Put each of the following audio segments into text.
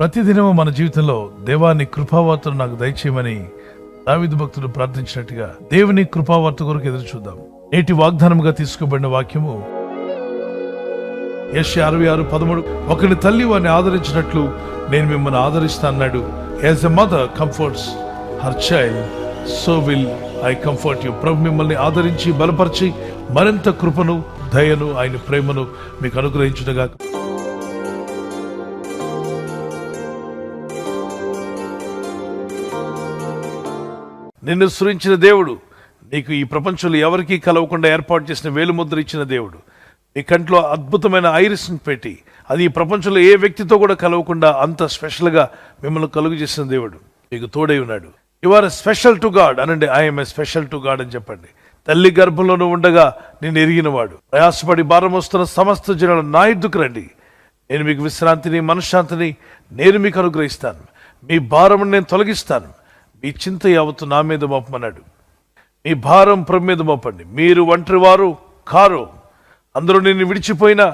ప్రతిదినము మన జీవితంలో దేవాన్ని కృపావార్తను నాకు దయచేయమని దావీదు భక్తుడు ప్రార్థించినట్టుగా దేవుని కృపావార్త కొరకు ఎదురు చూద్దాం. నేటి వాగ్దానముగా తీసుకోబడిన వాక్యము యెషయా 66:13. ఒకని తల్లి వారిని ఆదరించినట్లు నేను మిమ్మల్ని ఆదరిస్తా అన్నాడు. As a mother comforts her child, so will I comfort you. ప్రభు మిమ్మల్ని ఆదరించి బలపరిచి మరింత కృపను, దయను, ఆయన ప్రేమను మీకు అనుగ్రహించుటగా. నిన్ను సృజించిన దేవుడు, నీకు ఈ ప్రపంచంలో ఎవరికీ కలవకుండా ఏర్పాటు చేసిన వేలుముద్ర ఇచ్చిన దేవుడు, నీ కంట్లో అద్భుతమైన ఐరిస్ని పెట్టి అది ఈ ప్రపంచంలో ఏ వ్యక్తితో కూడా కలవకుండా అంత స్పెషల్గా మిమ్మల్ని కలుగు చేసిన దేవుడు మీకు తోడై ఉన్నాడు. You are special to God అనండి. I'm a special to God అని చెప్పండి. తల్లి గర్భంలోనూ ఉండగా నేను ఎరిగినవాడు. ప్రయాసపడి భారం వస్తున్న సమస్త జనుల నా యుద్ధకు రండి, నేను మీకు విశ్రాంతిని, మనశ్శాంతిని నేను మీకు అనుగ్రహిస్తాను. మీ భారమును నేను తొలగిస్తాను. మీ చింత యావత్తు నా మీద మోపమన్నాడు. మీ భారం ప్రభు మీద మోపండి. మీరు ఒంటరివారు కారు. అందరూ నిన్ను విడిచిపోయినా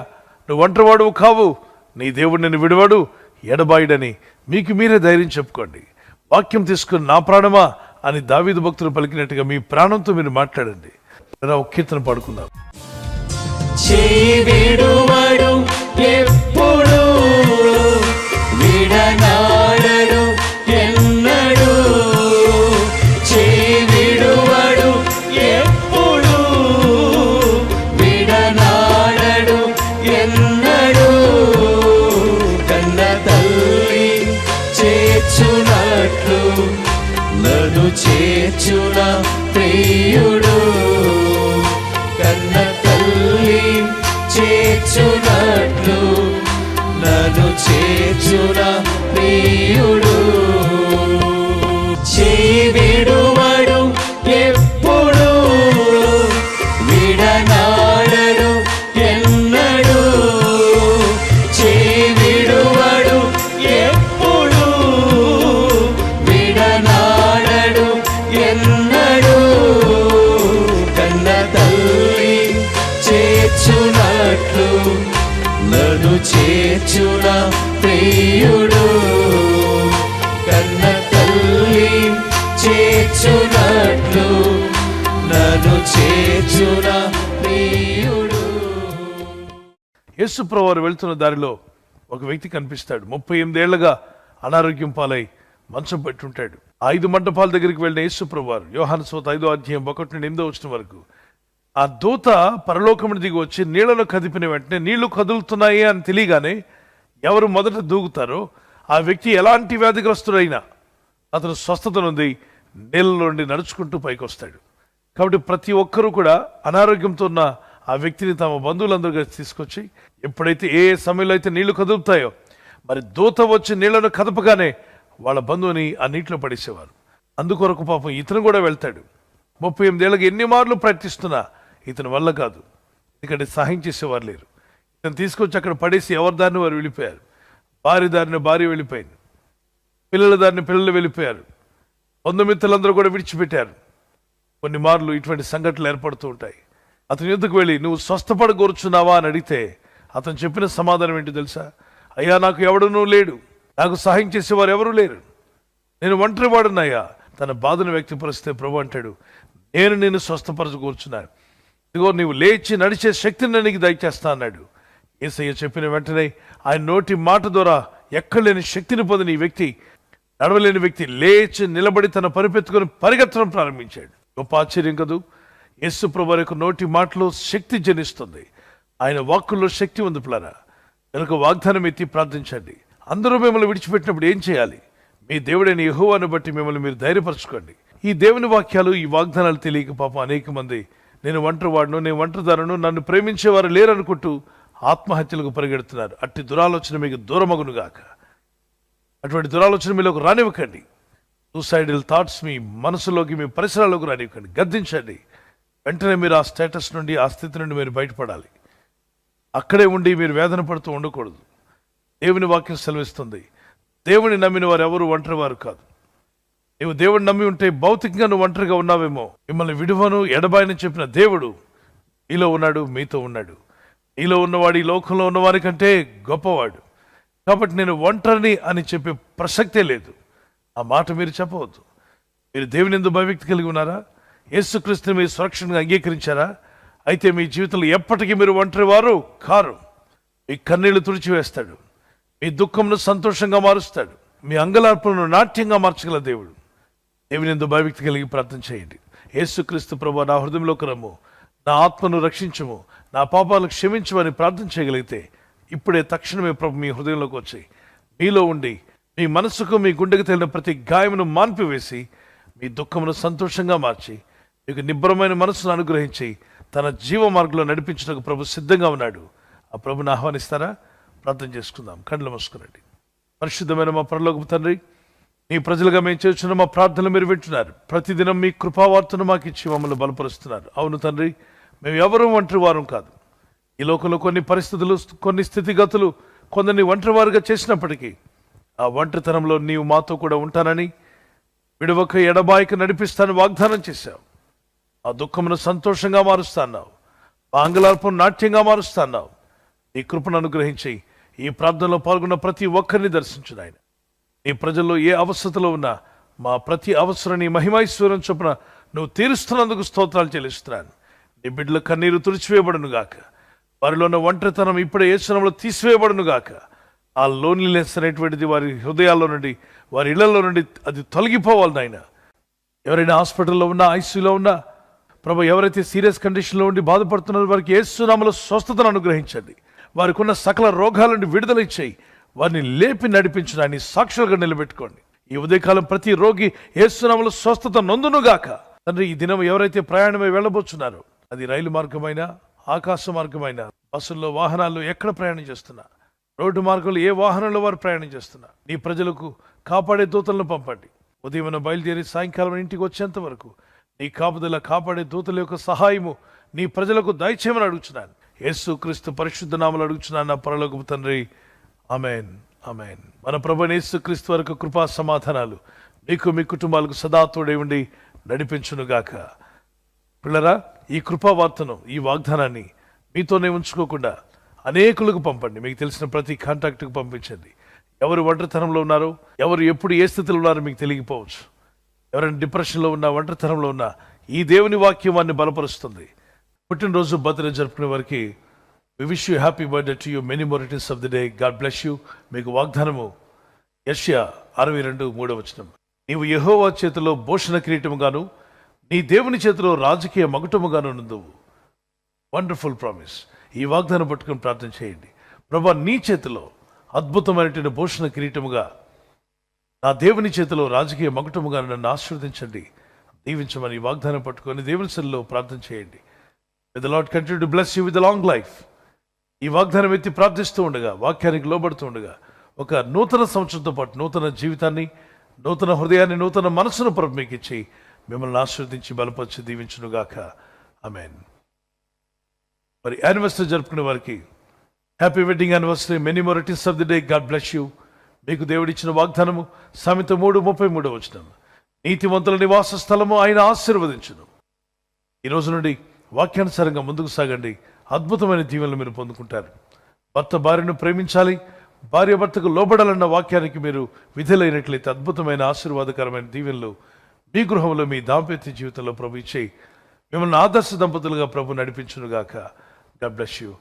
నువ్వు ఒంటరివాడు కావు. నీ దేవుడు నిన్ను విడవాడు, ఎడబాయుడని మీకు మీరే ధైర్యం చెప్పుకోండి. వాక్యం తీసుకుని నా ప్రాణమా అని దావీదు భక్తులు పలికినట్టుగా మీ ప్రాణంతో మీరు మాట్లాడండి. ఒక కీర్తన పాడుకుందాం. నన్ను చేర్చున ప్రియుడు, కన్న తల్లి చేర్చునట్లు నన్ను చేర్చున ప్రియుడు. విడువడు ఎప్పుడు, విడనాడడు ఎన్నడు. విడువడు ఎప్పుడు, విడనాడడు ఎన్నడు. కన్న తల్లి చేర్చునట్లు నన్ను చేర్చున ప్రియుడు, కన్న తల్లి చేర్చునట్లు నన్ను చేర్చున ప్రియుడు. యేసు ప్రభువారు వెళ్తున్న దారిలో ఒక వ్యక్తి కనిపిస్తాడు. 38 ఏళ్లుగా అనారోగ్యం పాలై మంచం పెట్టుంటాడు. 5 మంటపాల దగ్గరికి వెళ్ళిన యేసు ప్రభువారు యోహాను సువార్త 5:1-8 వరకు ఆ దూత పరలోకమును దిగి వచ్చి నీళ్లను కదిపిన వెంటనే నీళ్లు కదులుతున్నాయి అని తెలియగానే ఎవరు మొదట దూకుతారో ఆ వ్యక్తి ఎలాంటి వ్యాధిగ్రస్తుడైనా అతను స్వస్థత నుండి నీళ్ళ నుండి నడుచుకుంటూ పైకి వస్తాడు. కాబట్టి ప్రతి ఒక్కరూ కూడా అనారోగ్యంతో ఉన్న ఆ వ్యక్తిని తమ బంధువులందరూ కలిసి తీసుకొచ్చి ఎప్పుడైతే ఏ సమయంలో అయితే నీళ్లు కదులుతాయో మరి దూత వచ్చి నీళ్లను కదపగానే వాళ్ళ బంధువుని ఆ నీటిలో పడేసేవారు. అందుకొరకు పాపం ఇతను కూడా వెళ్తాడు. 38 ఏళ్ళకి ఎన్ని మార్లు ప్రయత్నిస్తున్నా ఇతని వల్ల కాదు. ఎందుకంటే సహాయం చేసేవారు లేరు. ఇతను తీసుకొచ్చి అక్కడ పడేసి ఎవరి దారిని వారు వెళ్ళిపోయారు. భార్య దారిని భార్య వెళ్ళిపోయింది, పిల్లల దారిని పిల్లలు వెళ్ళిపోయారు, బంధుమిత్రులందరూ కూడా విడిచిపెట్టారు. కొన్ని మార్లు ఇటువంటి సంఘటనలు ఏర్పడుతూ ఉంటాయి. అతని యుద్ధకు వెళ్ళి నువ్వు స్వస్థపడగోరుచున్నావా అని అడిగితే అతను చెప్పిన సమాధానం ఏంటో తెలుసా? అయ్యా, నాకు ఎవడనూ లేడు, నాకు సహాయం చేసేవారు ఎవరూ లేరు, నేను ఒంటరి వాడునయ్యా. తన బాధను వ్యక్తపరిస్తే ప్రభు అంటాడు, నేను నిన్ను స్వస్థపరచకూర్చున్నాను. ఇదిగో నీవు లేచి నడిచే శక్తిని నీకు దయచేస్తా అన్నాడు. యేసయ్య చెప్పిన వెంటనే ఆయన నోటి మాట ద్వారా ఎక్కడలేని శక్తిని పొందిన ఈ వ్యక్తి, నడవలేని వ్యక్తి లేచి నిలబడి తన పరిపెత్తుకొని పరిగెత్తడం ప్రారంభించాడు. గొప్ప ఆశ్చర్యం కదూ! యేసు ప్రభువారి యొక్క నోటి మాటలో శక్తి జనిస్తుంది. ఆయన వాక్కుల్లో శక్తి ఉంది పిల్లరా. కనుక వాగ్దానం ఎత్తి ప్రార్థించండి. అందరూ మిమ్మల్ని విడిచిపెట్టినప్పుడు ఏం చేయాలి? మీ దేవుడైన యెహోవాను బట్టి మిమ్మల్ని మీరు ధైర్యపరచుకోండి. ఈ దేవుని వాక్యాలు, ఈ వాగ్దానాలు తెలియక పాపం అనేక మంది నేను ఒంటరివాడును, నేను ఒంటరిదారును, నన్ను ప్రేమించేవారు లేరనుకుంటూ ఆత్మహత్యలకు పరిగెడుతున్నారు. అట్టి దురాలోచన మీకు దూరమగునుగాక. అటువంటి దురాలోచన మీలోకి రానివ్వకండి. సూసైడల్ థాట్స్ మీ మనసులోకి, మీ పరిసరాల్లోకి రానివ్వకండి. గద్దించండి. వెంటనే మీరు ఆ స్టేటస్ నుండి, ఆ స్థితి నుండి మీరు బయటపడాలి. అక్కడే ఉండి మీరు వేదన పడుతూ ఉండకూడదు. దేవుని వాక్యం సెలవిస్తుంది, దేవుని నమ్మిన వారు ఎవరు ఒంటరి వారు కాదు. నువ్వు దేవుడిని నమ్మి ఉంటే భౌతికంగా నువ్వు ఒంటరిగా ఉన్నావేమో. మిమ్మల్ని విడువను, ఎడబాయని చెప్పిన దేవుడు నీలో ఉన్నాడు, మీతో ఉన్నాడు. నీలో ఉన్నవాడు ఈ లోకంలో ఉన్నవారి కంటే గొప్పవాడు. కాబట్టి నేను ఒంటరిని అని చెప్పే ప్రసక్తే లేదు. ఆ మాట మీరు చెప్పవద్దు. మీరు దేవుని యందు భయభక్తి కలిగి ఉన్నారా? యేసుక్రీస్తుని మీరు సురక్షణగా అంగీకరించారా? అయితే మీ జీవితంలో ఎప్పటికీ మీరు ఒంటరి వారు కారు. మీ కన్నీళ్లు తుడిచివేస్తాడు, మీ దుఃఖంను సంతోషంగా మారుస్తాడు, మీ అంగలార్పులను నాట్యంగా మార్చగల దేవుడు. దేవుని యందు భయభక్తి కలిగి ప్రార్థన చేయండి. యేసుక్రీస్తు ప్రభువా, నా హృదయంలోకి రమ్ము, నా ఆత్మను రక్షించుము, నా పాపాలను క్షమించమని ప్రార్థన చేయగలిగితే ఇప్పుడే తక్షణమే ప్రభు మీ హృదయంలోకి వచ్చి మీలో ఉండి మీ మనసుకు మీ గుండెకు తగిలిన ప్రతి గాయమును మాన్పివేసి మీ దుఃఖమును సంతోషంగా మార్చి మీకు నిబ్బరమైన మనసును అనుగ్రహించి తన జీవ మార్గంలో నడిపించడానికి ప్రభు సిద్ధంగా ఉన్నాడు. ఆ ప్రభుని ఆహ్వానిస్తారా? ప్రార్థన చేసుకుందాం. కళ్ళు మూసుకునండి. పరిశుద్ధమైన మా పరలోకపు తండ్రి, మీ ప్రజలుగా మేము చేస్తున్న మా ప్రార్థనలు మీరు వింటున్నారు. ప్రతిదినం మీ కృపావార్తను మాకు ఇచ్చి మమ్మల్ని బలపరుస్తున్నారు. అవును తండ్రి, మేము ఎవరూ ఒంటరి వారం కాదు. ఈ లోకంలో కొన్ని పరిస్థితులు, కొన్ని స్థితిగతులు కొందరిని ఒంటరివారుగా చేసినప్పటికీ ఆ ఒంటరితనంలో నీవు మాతో కూడా ఉంటానని, విడవక ఎడబాయిక నడిపిస్తానని వాగ్దానం చేశావు. ఆ దుఃఖమును సంతోషంగా మారుస్తాన్నావు, మా అంగలార్పను నాట్యంగా మారుస్తాన్నావు. నీ కృపను అనుగ్రహించి ఈ ప్రార్థనలో పాల్గొన్న ప్రతి ఒక్కరిని దర్శించు నాయన. నీ ప్రజల్లో ఏ అవస్థలో ఉన్నా మా ప్రతి అవసరాన్ని మహిమైశ్వరం చొప్పున నువ్వు తీరుస్తున్నందుకు స్తోత్రాలు చెల్లిస్తున్నాను. నీ బిడ్డల కన్నీరు తుడిచివేయబడును గాక. వారిలో ఉన్న ఒంటరితనం ఇప్పుడే యేసు నామములో తీసివేయబడును గాక. ఆ లోన్లీనెస్ అనేటువంటిది వారి హృదయాల్లో నుండి, వారి ఇళ్లలో నుండి అది తొలగిపోవాలి నాయన. ఎవరైనా హాస్పిటల్లో ఉన్నా, ఐసీయూలో ఉన్నా ప్రభు, ఎవరైతే సీరియస్ కండిషన్లో ఉండి బాధపడుతున్నారో వారికి యేసు నామములో స్వస్థతను అనుగ్రహించండి. వారికి ఉన్న సకల రోగాల నుండి విడుదల ఇచ్చేయి. వారిని లేపి నడిపించిన ఆయన సాక్షులుగా నిలబెట్టుకోండి. ఈ ఉదయకాలం ప్రతి రోగి యేసు నామములో స్వస్థత నొందునుగాక. తండ్రి, ఈ దినం ఎవరైతే ప్రయాణమై వెళ్ళబోతున్నారో, అది రైలు మార్గమైనా, ఆకాశ మార్గమైన, బస్సుల్లో, వాహనాల్లో ఎక్కడ ప్రయాణం చేస్తున్నా, రోడ్డు మార్గంలో ఏ వాహనంలో వారు ప్రయాణం చేస్తున్నా, నీ ప్రజలకు కాపాడే దూతలను పంపండి. ఉదయం బయలుదేరి సాయంకాలం ఇంటికి వచ్చేంత వరకు నీ కాపుదల, కాపాడే దూతల యొక్క సహాయము నీ ప్రజలకు దయచేయమని అడుగుచున్నాను. యేసు క్రీస్తు పరిశుద్ధ నామములో అడుగుచున్నాను నా పరలోకపు తండ్రి. ఆమేన్, ఆమేన్. మన ప్రభువైన యేసు క్రీస్తు వరకు కృపా సమాధానాలు మీకు, మీ కుటుంబాలకు సదా తోడై ఉండి నడిపించునుగాక. పిల్లరా, ఈ కృపావార్తను, ఈ వాగ్దానాన్ని మీతోనే ఉంచుకోకుండా అనేకులకు పంపండి. మీకు తెలిసిన ప్రతి కాంటాక్ట్కి పంపించండి. ఎవరు ఒంటరితనంలో ఉన్నారో, ఎవరు ఎప్పుడు ఏ స్థితిలో ఉన్నారో మీకు తెలియకపోవచ్చు. ఎవరైనా డిప్రెషన్లో ఉన్నా, ఒంటరితనంలో ఉన్నా, ఈ దేవుని వాక్యం వారిని బలపరుస్తుంది. పుట్టినరోజు, బర్త్డే జరుపుకునే వారికి we wish you happy birthday to you, many more returns of the day. God bless you. మీకు వాగ్దానము యెషయా 62:3 నీవు యెహోవా చేతిలో భూషణ కిరీటముగాను, నీ దేవుని చేతిలో రాజకీయ మగుటముగాను నుందువు. Wonderful promise. ఈ వాగ్దానం పట్టుకుని ప్రార్థన చేయండి. ప్రభా, నీ చేతిలో అద్భుతమైనటువంటి భూషణ కిరీటముగా, నా దేవుని చేతిలో రాజకీయ మగుటముగా నన్ను ఆశీర్వదించండి, దీవించమని ఈ వాగ్దానం పట్టుకొని దేవుని సన్నిధిలో ప్రార్థన చేయండి. May the Lord continue to bless you with a long life. ఈ వాగ్దానం ఎత్తి ప్రార్థిస్తూ ఉండగా, వాక్యానికి లోబడుతూ ఉండగా, ఒక నూతన సంవత్సరంతో పాటు నూతన జీవితాన్ని, నూతన హృదయాన్ని, నూతన మనసును ప్రభు మీకు ఇచ్చి మిమ్మల్ని ఆశీర్వదించి బలపరిచి దీవించునుగాక. ఆమేన్. మరి యానివర్సరీ జరుపుకునే వారికి happy wedding anniversary, many more returns of the day. God bless you. మీకు దేవుడిచ్చిన వాగ్దానము సామెత 3:33 నీతిమంతుల నివాస స్థలము ఆయన ఆశీర్వదించును. ఈ రోజు నుండి వాక్యానుసారంగా ముందుకు సాగండి. అద్భుతమైన దీవెనలు మీరు పొందుకుంటారు. భర్త భార్యను ప్రేమించాలి, భార్య భర్తకు లోబడాలన్న వాక్యానికి మీరు విధులైనట్లయితే అద్భుతమైన ఆశీర్వాదకరమైన దీవెనలు మీ గృహంలో, మీ దాంపత్య జీవితంలో ప్రభు ఇచ్చే మిమ్మల్ని ఆదర్శ దంపతులుగా ప్రభు నడిపించునుగాక. God bless you.